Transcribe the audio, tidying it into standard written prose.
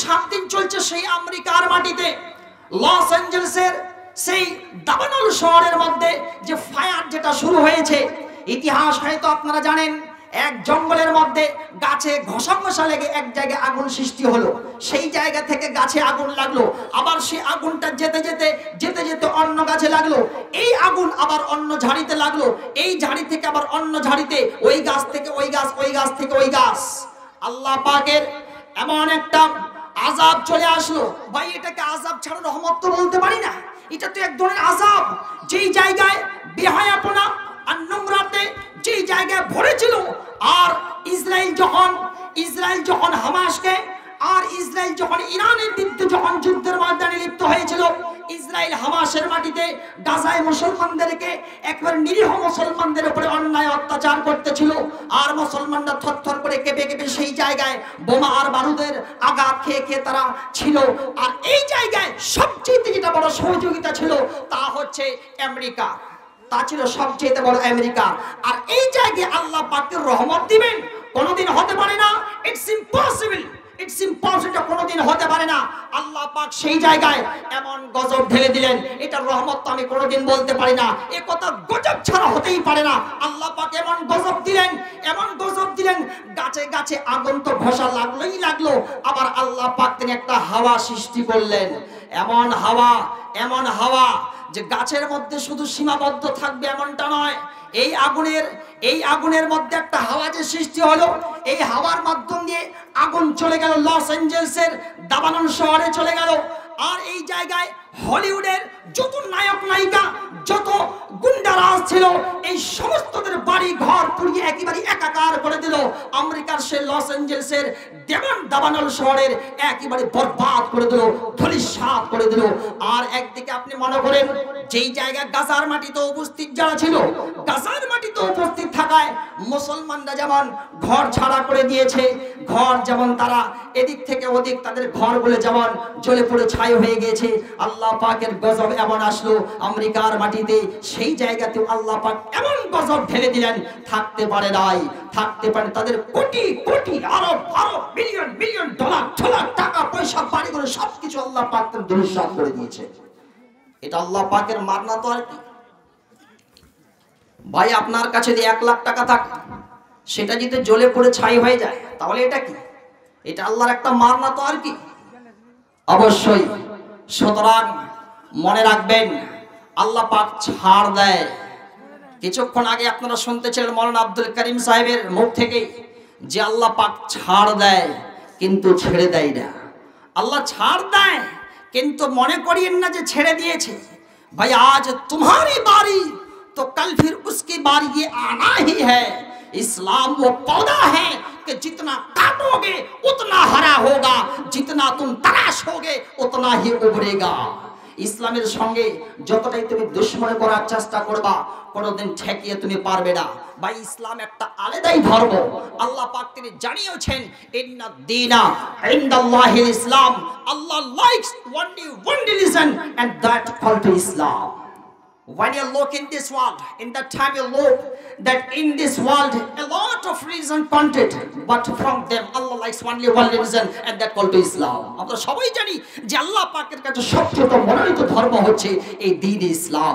7 দিন চলছে সেই আমেরিকার মাটিতে লস অ্যাঞ্জেলেসের সেই দাবানল শহরের মধ্যে যে ফায়ার যেটা শুরু হয়েছে, ইতিহাস হয়তো আপনারা জানেন। এক জঙ্গলের মধ্যে গাছে ঘষা লেগে এক জায়গায় আগুন সৃষ্টি হলো, সেই জায়গা থেকে গাছে আগুন লাগলো, আবার সেই আগুনটা যেতে যেতে অন্য গাছে লাগলো, এই আগুন আবার অন্য ঝাড়িতে লাগলো, এই ঝাড়ি থেকে আবার অন্য ঝাড়িতে, ওই গাছ থেকে ওই গাছ, ওই গাছ থেকে ওই গাছ। আল্লাহ পাকের এমন একটা আযাব চলে আসলো। ভাই এটাকে আযাব ছাড়া রহমত তো বলতে পারি না, এটা তো এক ধরনের আযাব। যেই জায়গায় বেহায়াপনা আর নোংরাতে যেই জায়গায় ভরেছিল, আর ইসরায়েল যখন হামাসকে, আর ইসরায়েল যখন ইরানের বিরুদ্ধে যখন যুদ্ধের ময়দানে লিপ্ত হয়েছিল, ইসরায়েল হামাসের মাটিতে গাজায় মুসলমানদেরকে, একবার নিরীহ মুসলমানদের উপরে অন্যায় অত্যাচার করতেছিল, আর মুসলমানরা থরথর করে কেঁপে কেঁপে সেই জায়গায় বোমা আর বারুদের আঘাত খেয়ে তারা ছিল। আর এই জায়গায় সবচেয়ে যেটা বড় সহযোগিতা ছিল তা হচ্ছে আমেরিকা, তা ছিল সবচেয়ে বড় আমেরিকা। আর এই জায়গায় আল্লাহ পাকের রহমত দিবেন কোনোদিন হতে পারে না। ইটস ইম্পসিবল, এটা কোনোদিন হতে পারে না। আল্লাহ পাক সেই জায়গায় এমন গজব ঢেলে দিলেন, এটা রহমত তো আমি কোনোদিন বলতে পারি না, এ কথা গজব ছাড়া হতেই পারে না। আল্লাহ পাক এমন গজব দিলেন, গাছে গাছে আগুন তো ঘষা লাগলো, আবার আল্লাহ পাক তিনি একটা হাওয়া সৃষ্টি করলেন, এমন হাওয়া যে গাছের মধ্যে শুধু সীমাবদ্ধ থাকবে এমনটা নয়। এই আগুনের মধ্যে একটা হাওয়া যে সৃষ্টি হলো, এই হাওয়ার মাধ্যম দিয়ে আগুন চলে গেল লস অ্যাঞ্জেলেসের দাবানল শহরে চলে গেল। আর এই জায়গায় হলিউডের যত নায়ক নায়িকা, যত গুন্ডারাজ ছিল, এই সমস্তদের বাড়ি ঘর পুড়িয়ে একেবারে একাকার করে দিল। আমেরিকার সেই লস অ্যাঞ্জেলেসের দাবানল শহরের একেবারে বরবাদ করে দিল, ধূলিসাৎ করে দিল। আর একদিকে আপনি মনে করেন যেই জায়গায় গাজার মাটিতে উপস্থিত যারা ছিল, গাজার মাটিতে উপস্থিত থাকায় মুসলমানরা যেমন ঘর ছাড়া করে দিয়েছে, ঘর যেমন তারা এদিক থেকে ওদিক তাদের ঘরগুলো যেমন জ্বলে পুড়ে ছাই হয়ে গিয়েছে, আল্লাহ পাকের গজব এমন আসলো আমেরিকার মাটিতে, সেই জায়গাতে আল্লাহ পাক এমন গজব ঢেলে দিলেন, থাকতে পারে তাদের কোটি কোটি আরব বিলিয়ন ডলার টাকা পয়সা বাড়িগুলো সবকিছু আল্লাহ পাক ধূলিসাৎ করে দিয়েছে। এটা আল্লাহ পাকের মারনা তো আর কি। ভাই আপনার কাছে যদি 1 লাখ টাকা থাকে, সেটা যদি জ্বলে পড়ে ছাই হয়ে যায়, তাহলে এটা কি? এটা আল্লাহর একটা মারনা তো আর কি। অবশ্যই, সুতরাং মনে রাখবেন আল্লাহ পাক ছাড় দেয়। কিছুক্ষণ আগে আপনারা শুনতেছিলেন মৌলানা আব্দুল করিম সাহেবের মুখ থেকে যে আল্লাহ পাক ছাড় দেয় কিন্তু ছেড়ে দেয় না। আল্লাহ ছাড় দেয় কিন্তু মনে করিয়েন না যে ছেড়ে দিয়েছে। ভাই আজ तुम्हारी बारी तो कल फिर उसकी बारी ये आना ही है। इस्लाम वो पौधा है कि जितना काटोगे उतना हरा होगा, जितना तुम तराशोगे उतना ही उभरेगा। ইসলামের সঙ্গে যতটাই তুমি দুশমনি করার চেষ্টা করবা, কোনোদিন ঠেকিয়ে তুমি পারবে না। ভাই ইসলাম একটা আলাদাই ধর্ম। আল্লাহ পাক তিনি জানিয়েছেন ইন্নাদ দীনা ইনদাল্লাহিল ইসলাম। আল্লাহ likes only one religion and that called Islam. When you look in this world, in that time you look that in this world a lot of religion content, but from them Allah likes only one religion and that called Islam. আমরা সবাই জানি যে আল্লাহ পাকের কাছে সবচেয়ে মনোনীত ধর্ম হচ্ছে এই দ্বীন ইসলাম।